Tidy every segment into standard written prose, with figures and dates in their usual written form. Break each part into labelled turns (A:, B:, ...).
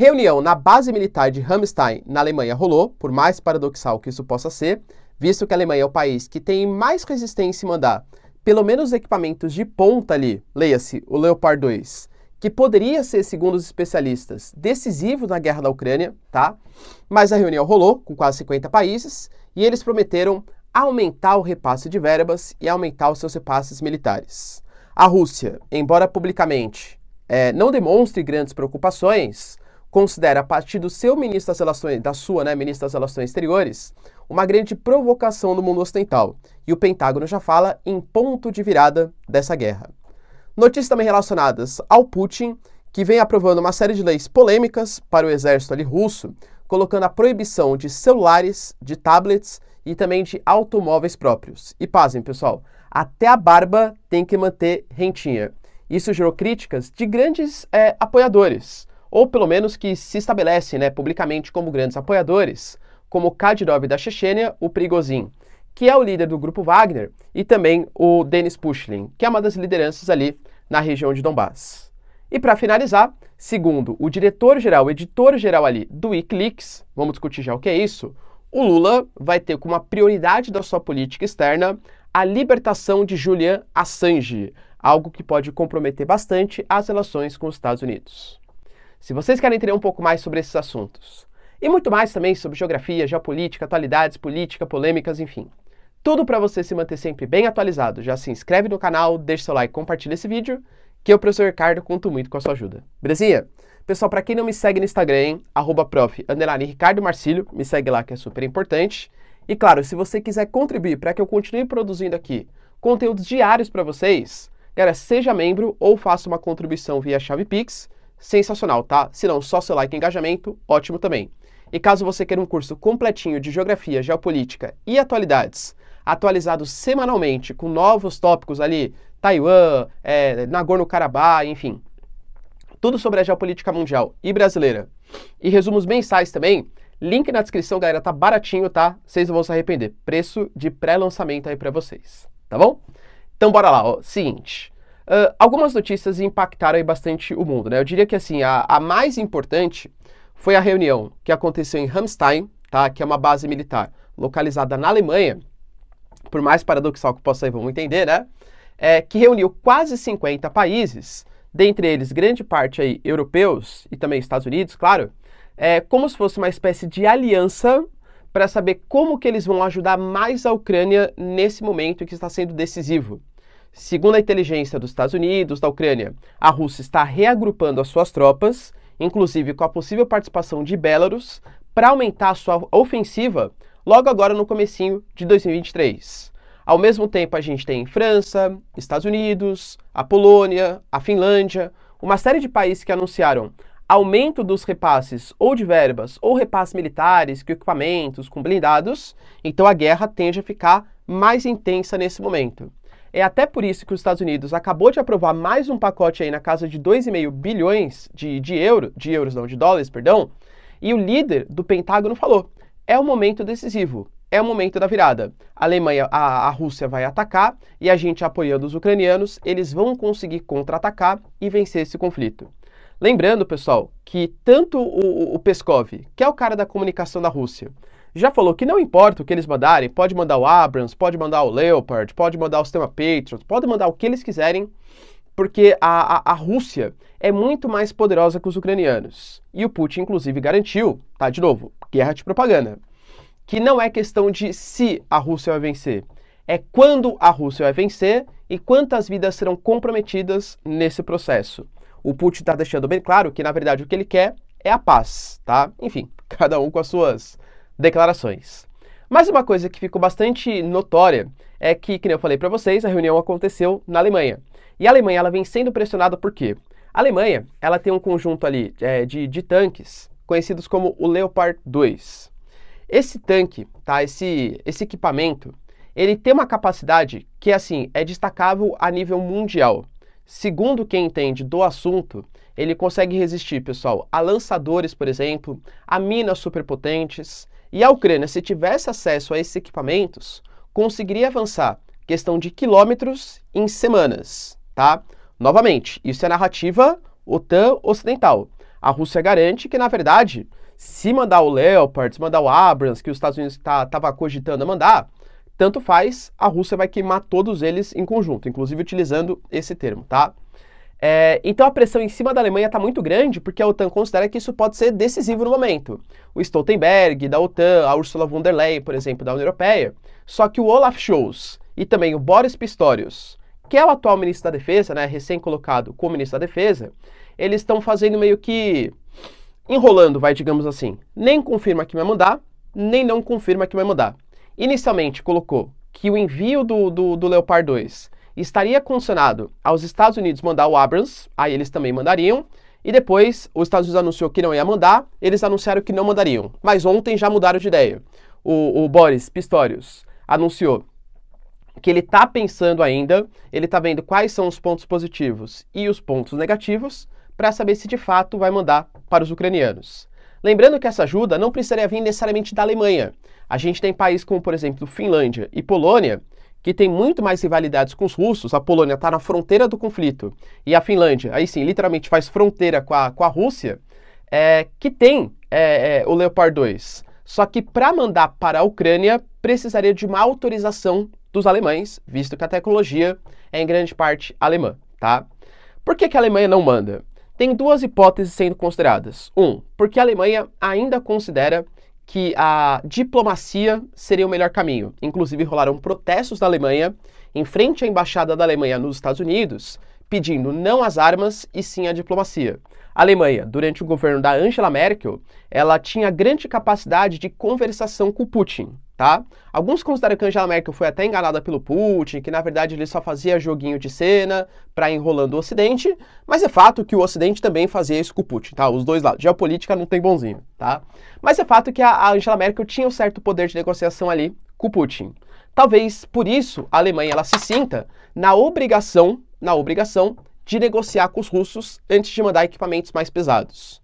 A: Reunião na base militar de Ramstein, na Alemanha, rolou, por mais paradoxal que isso possa ser, visto que a Alemanha é o país que tem mais resistência em mandar pelo menos equipamentos de ponta ali, leia-se o Leopard 2, que poderia ser, segundo os especialistas, decisivo na guerra da Ucrânia, tá? Mas a reunião rolou com quase 50 países e eles prometeram aumentar o repasse de verbas e aumentar os seus repasses militares. A Rússia, embora publicamente não demonstre grandes preocupações, considera a partir do seu ministro das Relações, ministra das Relações Exteriores, uma grande provocação no mundo ocidental. E o Pentágono já fala em ponto de virada dessa guerra. Notícias também relacionadas ao Putin, que vem aprovando uma série de leis polêmicas para o exército ali russo, colocando a proibição de celulares, de tablets e também de automóveis próprios. E pasmem, pessoal, até a barba tem que manter rentinha. Isso gerou críticas de grandes apoiadores, ou pelo menos que se estabelecem publicamente como grandes apoiadores, como Kadyrov da Chechênia, o Prigozhin, que é o líder do grupo Wagner, e também o Denis Pushilin, que é uma das lideranças ali na região de Donbass. E para finalizar, segundo o diretor-geral, o editor-geral ali do Wikileaks, vamos discutir já o que é isso, o Lula vai ter como uma prioridade da sua política externa a libertação de Julian Assange, algo que pode comprometer bastante as relações com os Estados Unidos. Se vocês querem entender um pouco mais sobre esses assuntos, e muito mais também sobre geografia, geopolítica, atualidades, política, polêmicas, enfim, tudo para você se manter sempre bem atualizado, já se inscreve no canal, deixa seu like, compartilha esse vídeo, que eu, professor Ricardo, conto muito com a sua ajuda. Belezinha? Pessoal, para quem não me segue no Instagram, @prof_Ricardo Marcílio, me segue lá que é super importante. E claro, se você quiser contribuir para que eu continue produzindo aqui conteúdos diários para vocês, galera, seja membro ou faça uma contribuição via chave Pix, sensacional, tá? Se não, só seu like e engajamento, ótimo também. E caso você queira um curso completinho de geografia, geopolítica e atualidades, atualizado semanalmente com novos tópicos ali, Taiwan, Nagorno-Karabakh, enfim, tudo sobre a geopolítica mundial e brasileira, e resumos mensais também, link na descrição, galera, tá baratinho, tá? Vocês não vão se arrepender. Preço de pré-lançamento aí pra vocês, tá bom? Então bora lá, ó. Seguinte, algumas notícias impactaram aí bastante o mundo, né? Eu diria que assim, a mais importante foi a reunião que aconteceu em Ramstein, tá? Que é uma base militar localizada na Alemanha, por mais paradoxal que possa ser, vamos entender, né? Que reuniu quase 50 países, dentre eles grande parte aí europeus e também Estados Unidos, claro, como se fosse uma espécie de aliança para saber como que eles vão ajudar mais a Ucrânia nesse momento que está sendo decisivo. Segundo a inteligência dos Estados Unidos, da Ucrânia, a Rússia está reagrupando as suas tropas, inclusive com a possível participação de Belarus, para aumentar a sua ofensiva logo agora no comecinho de 2023. Ao mesmo tempo, a gente tem França, Estados Unidos, a Polônia, a Finlândia, uma série de países que anunciaram aumento dos repasses ou de verbas ou repasses militares, com equipamentos, com blindados. Então a guerra tende a ficar mais intensa nesse momento. É até por isso que os Estados Unidos acabou de aprovar mais um pacote aí na casa de 2,5 bilhões de dólares, e o líder do Pentágono falou, é o momento decisivo. É o momento da virada. A Rússia vai atacar e a gente apoiando os ucranianos, eles vão conseguir contra-atacar e vencer esse conflito. Lembrando, pessoal, que tanto o Peskov, que é o cara da comunicação da Rússia, já falou que não importa o que eles mandarem, pode mandar o Abrams, pode mandar o Leopard, pode mandar o sistema Patriot, pode mandar o que eles quiserem, porque a Rússia é muito mais poderosa que os ucranianos. E o Putin, inclusive, garantiu, tá, de novo, guerra de propaganda, que não é questão de se a Rússia vai vencer, é quando a Rússia vai vencer e quantas vidas serão comprometidas nesse processo. O Putin está deixando bem claro que, na verdade, o que ele quer é a paz, tá? Enfim, cada um com as suas declarações. Mas uma coisa que ficou bastante notória é que, como eu falei para vocês, a reunião aconteceu na Alemanha. E a Alemanha ela vem sendo pressionada por quê? A Alemanha ela tem um conjunto ali de tanques conhecidos como o Leopard 2. Esse tanque, tá, esse equipamento, ele tem uma capacidade que assim, é destacável a nível mundial. Segundo quem entende do assunto, ele consegue resistir, pessoal, a lançadores, por exemplo, a minas superpotentes. E a Ucrânia, se tivesse acesso a esses equipamentos, conseguiria avançar questão de quilômetros em semanas, tá? Novamente, isso é narrativa OTAN ocidental. a Rússia garante que, na verdade, se mandar o Leopard, se mandar o Abrams, que os Estados Unidos estava cogitando a mandar, tanto faz, a Rússia vai queimar todos eles em conjunto, inclusive utilizando esse termo, tá? Então a pressão em cima da Alemanha está muito grande porque a OTAN considera que isso pode ser decisivo no momento. O Stoltenberg, da OTAN, a Ursula von der Leyen, por exemplo, da União Europeia. Só que o Olaf Scholz e também o Boris Pistorius, que é o atual ministro da Defesa, né, recém-colocado como ministro da Defesa, eles estão fazendo meio que enrolando, digamos assim. Nem confirma que vai mandar, nem não confirma que vai mandar. Inicialmente colocou que o envio do Leopard 2 estaria condicionado aos Estados Unidos mandar o Abrams, aí eles também mandariam, e depois os Estados Unidos anunciou que não ia mandar, eles anunciaram que não mandariam. Mas ontem já mudaram de ideia. O Boris Pistorius anunciou que ele está pensando ainda, ele está vendo quais são os pontos positivos e os pontos negativos, para saber se de fato vai mandar para os ucranianos. Lembrando que essa ajuda não precisaria vir necessariamente da Alemanha. A gente tem países como, por exemplo, Finlândia e Polônia, que tem muito mais rivalidades com os russos. A Polônia está na fronteira do conflito, e a Finlândia, aí sim, literalmente faz fronteira com a Rússia, que tem o Leopard 2. Só que para mandar para a Ucrânia, precisaria de uma autorização dos alemães, visto que a tecnologia é em grande parte alemã, tá? Por que a Alemanha não manda? Tem duas hipóteses sendo consideradas. Porque a Alemanha ainda considera que a diplomacia seria o melhor caminho. Inclusive, rolaram protestos da Alemanha em frente à embaixada da Alemanha nos Estados Unidos, pedindo não as armas e sim a diplomacia. A Alemanha, durante o governo da Angela Merkel, ela tinha grande capacidade de conversação com o Putin, tá? Alguns consideram que a Angela Merkel foi até enganada pelo Putin, que na verdade ele só fazia joguinho de cena para enrolando o Ocidente, mas é fato que o Ocidente também fazia isso com o Putin, tá? Os dois lados. Geopolítica não tem bonzinho, tá? Mas é fato que a Angela Merkel tinha um certo poder de negociação ali com o Putin. Talvez por isso a Alemanha ela se sinta na obrigação de negociar com os russos antes de mandar equipamentos mais pesados.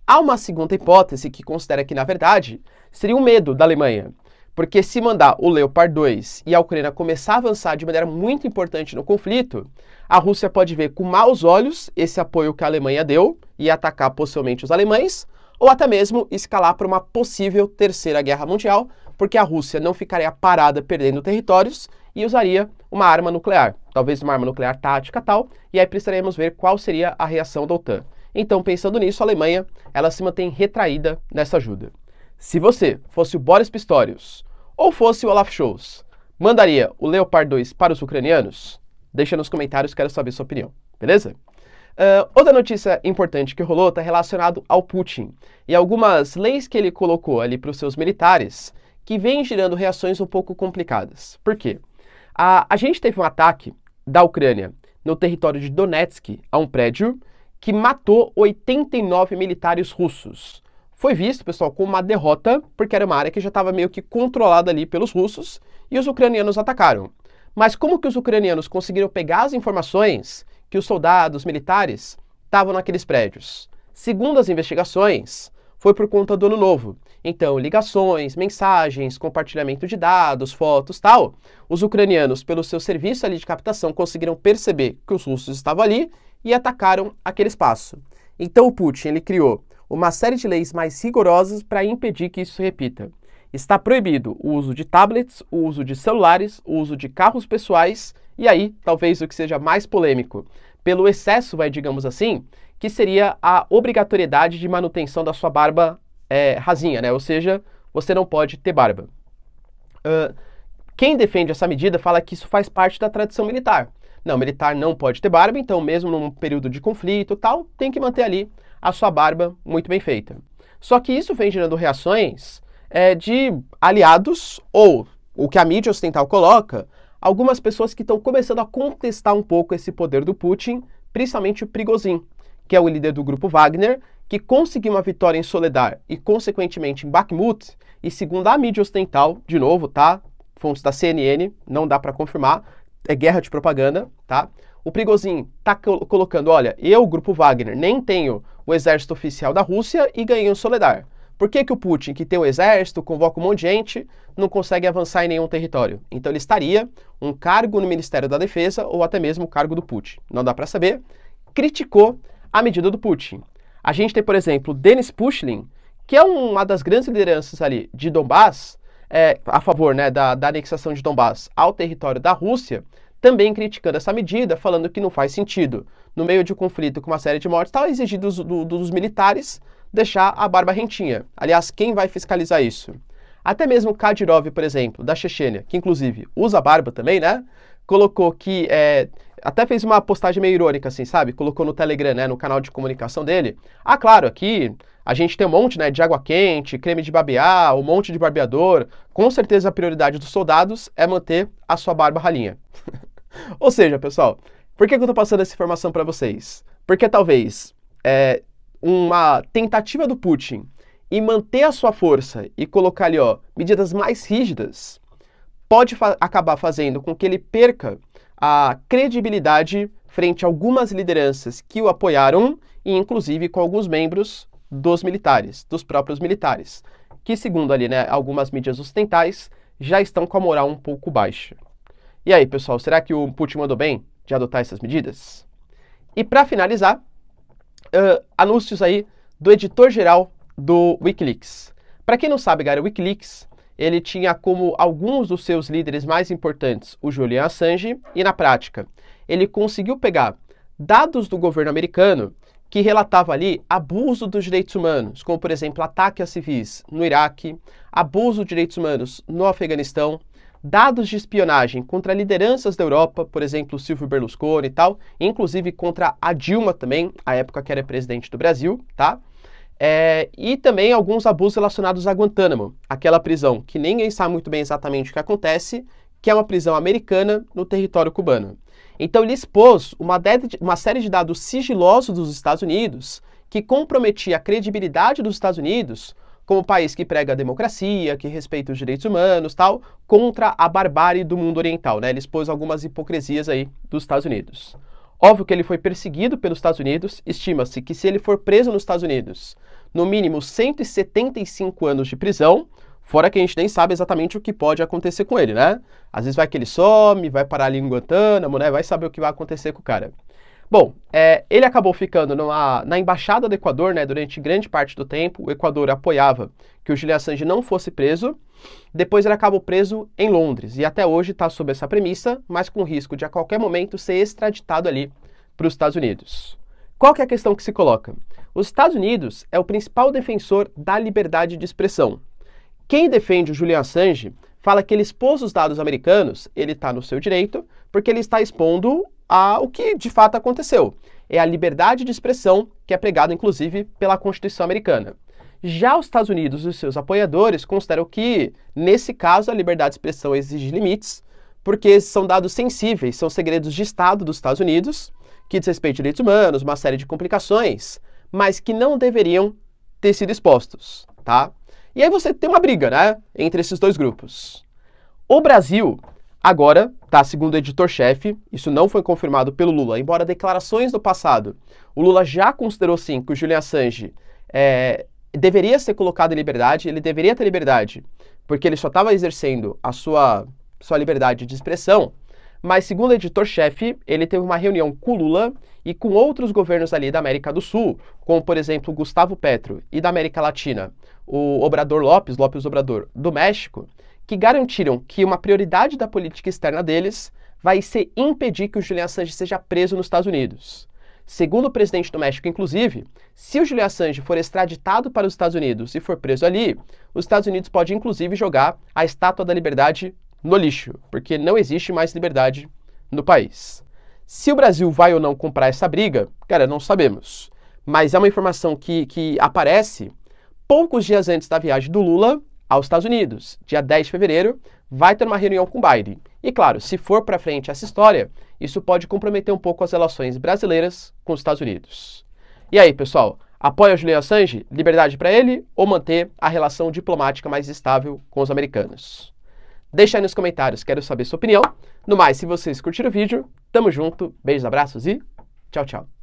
A: Há uma segunda hipótese que considera que, na verdade, seria um medo da Alemanha, porque se mandar o Leopard 2 e a Ucrânia começar a avançar de maneira muito importante no conflito, a Rússia pode ver com maus olhos esse apoio que a Alemanha deu e atacar possivelmente os alemães, ou até mesmo escalar para uma possível terceira guerra mundial, porque a Rússia não ficaria parada perdendo territórios e usaria uma arma nuclear, talvez uma arma nuclear tática tal, e aí precisaríamos ver qual seria a reação da OTAN. Então, pensando nisso, a Alemanha ela se mantém retraída nessa ajuda. Se você fosse o Boris Pistorius ou fosse o Olaf Scholz, mandaria o Leopard 2 para os ucranianos? Deixa nos comentários, quero saber sua opinião, beleza? Outra notícia importante que rolou está relacionado ao Putin e algumas leis que ele colocou ali para os seus militares que vêm gerando reações um pouco complicadas. Por quê? A gente teve um ataque da Ucrânia no território de Donetsk a um prédio que matou 89 militares russos. Foi visto, pessoal, como uma derrota, porque era uma área que já estava meio que controlada ali pelos russos e os ucranianos atacaram. Mas como que os ucranianos conseguiram pegar as informações que os soldados militares estavam naqueles prédios? Segundo as investigações, foi por conta do Ano Novo. Então, ligações, mensagens, compartilhamento de dados, fotos, tal. Os ucranianos, pelo seu serviço ali de captação, conseguiram perceber que os russos estavam ali e atacaram aquele espaço. Então, o Putin ele criou uma série de leis mais rigorosas para impedir que isso se repita. Está proibido o uso de tablets, o uso de celulares, o uso de carros pessoais e aí, talvez o que seja mais polêmico, pelo excesso, digamos assim, que seria a obrigatoriedade de manutenção da sua barba rasinha, né? Ou seja, você não pode ter barba. Quem defende essa medida fala que isso faz parte da tradição militar. Não, militar não pode ter barba, então mesmo num período de conflito e tal, tem que manter ali a sua barba muito bem feita. Só que isso vem gerando reações de aliados, ou o que a mídia ocidental coloca, algumas pessoas que estão começando a contestar um pouco esse poder do Putin, principalmente o Prigozhin, que é o líder do grupo Wagner, que conseguiu uma vitória em Soledar e, consequentemente, em Bakhmut, e segundo a mídia ocidental, de novo, tá? Fontes da CNN, não dá para confirmar, é guerra de propaganda, tá? O Prigozhin tá colocando, olha, eu, o grupo Wagner, nem tenho o exército oficial da Rússia e ganhei em Soledar. Por que o Putin, que tem o exército, convoca um monte de gente, não consegue avançar em nenhum território? Então ele estaria um cargo no Ministério da Defesa ou até mesmo o cargo do Putin. Não dá para saber. Criticou a medida do Putin. A gente tem, por exemplo, Denis Pushilin, que é uma das grandes lideranças ali de Donbás, a favor, né, da anexação de Donbás ao território da Rússia, também criticando essa medida, falando que não faz sentido, no meio de um conflito com uma série de mortes, está exigindo dos militares deixar a barba rentinha. Aliás, quem vai fiscalizar isso? Até mesmo Kadyrov, por exemplo, da Chechênia, que inclusive usa barba também, né? Colocou que, até fez uma postagem meio irônica, assim, sabe? Colocou no Telegram, né, no canal de comunicação dele. Ah, claro, aqui a gente tem um monte, né, de água quente, creme de barbear, um monte de barbeador. Com certeza a prioridade dos soldados é manter a sua barba ralinha. Ou seja, pessoal, por que eu tô passando essa informação para vocês? Porque talvez uma tentativa do Putin em manter a sua força e colocar ali, ó, medidas mais rígidas, pode acabar fazendo com que ele perca a credibilidade frente a algumas lideranças que o apoiaram e inclusive com alguns membros dos militares, dos próprios militares, que segundo ali, né, algumas mídias ocidentais, já estão com a moral um pouco baixa. E aí, pessoal, será que o Putin mandou bem de adotar essas medidas? E para finalizar, anúncios aí do editor-geral do Wikileaks. Para quem não sabe, galera, o Wikileaks, ele tinha como alguns dos seus líderes mais importantes o Julian Assange, e na prática, ele conseguiu pegar dados do governo americano que relatava ali abuso dos direitos humanos, como, por exemplo, ataque a civis no Iraque, abuso de direitos humanos no Afeganistão, dados de espionagem contra lideranças da Europa, por exemplo, Silvio Berlusconi e tal, inclusive contra a Dilma também, a época que era presidente do Brasil, tá? E também alguns abusos relacionados a Guantánamo, aquela prisão que ninguém sabe muito bem exatamente o que acontece, que é uma prisão americana no território cubano. Então ele expôs uma série de dados sigilosos dos Estados Unidos que comprometia a credibilidade dos Estados Unidos como país que prega a democracia, que respeita os direitos humanos, tal, contra a barbárie do mundo oriental, né? Ele expôs algumas hipocrisias aí dos Estados Unidos. Óbvio que ele foi perseguido pelos Estados Unidos, estima-se que se ele for preso nos Estados Unidos, no mínimo 175 anos de prisão, fora que a gente nem sabe exatamente o que pode acontecer com ele, né? Às vezes vai que ele some, vai parar ali em Guantánamo, né? Vai saber o que vai acontecer com o cara. Bom, ele acabou ficando na Embaixada do Equador, né, durante grande parte do tempo. O Equador apoiava que o Julian Assange não fosse preso. Depois ele acabou preso em Londres e até hoje está sob essa premissa, mas com risco de a qualquer momento ser extraditado ali para os Estados Unidos. Qual que é a questão que se coloca? Os Estados Unidos é o principal defensor da liberdade de expressão. Quem defende o Julian Assange fala que ele expôs os dados americanos, ele está no seu direito, porque ele está expondo o que de fato aconteceu. É a liberdade de expressão que é pregada, inclusive, pela Constituição americana. Já os Estados Unidos e os seus apoiadores consideram que, nesse caso, a liberdade de expressão exige limites, porque são dados sensíveis, são segredos de Estado dos Estados Unidos, que diz respeito a direitos humanos, uma série de complicações, mas que não deveriam ter sido expostos, tá? E aí você tem uma briga, né, entre esses dois grupos. O Brasil agora tá, segundo o editor-chefe, isso não foi confirmado pelo Lula, embora declarações do passado, o Lula já considerou sim que o Julian Assange deveria ser colocado em liberdade, ele deveria ter liberdade, porque ele só estava exercendo a sua liberdade de expressão, mas segundo o editor-chefe, ele teve uma reunião com o Lula e com outros governos ali da América do Sul, como por exemplo o Gustavo Petro, e da América Latina, o Obrador López Obrador do México, que garantiram que uma prioridade da política externa deles vai ser impedir que o Julian Assange seja preso nos Estados Unidos. Segundo o presidente do México, inclusive, se o Julian Assange for extraditado para os Estados Unidos e for preso ali, os Estados Unidos podem inclusive jogar a Estátua da Liberdade no lixo, porque não existe mais liberdade no país. Se o Brasil vai ou não comprar essa briga, cara, não sabemos. Mas é uma informação que aparece poucos dias antes da viagem do Lula aos Estados Unidos. Dia 10 de fevereiro, vai ter uma reunião com Biden. E claro, se for para frente essa história, isso pode comprometer um pouco as relações brasileiras com os Estados Unidos. E aí, pessoal, apoia o Julian Assange? Liberdade para ele ou manter a relação diplomática mais estável com os americanos? Deixa aí nos comentários, quero saber sua opinião. No mais, se vocês curtiram o vídeo, tamo junto, beijos, abraços e tchau, tchau.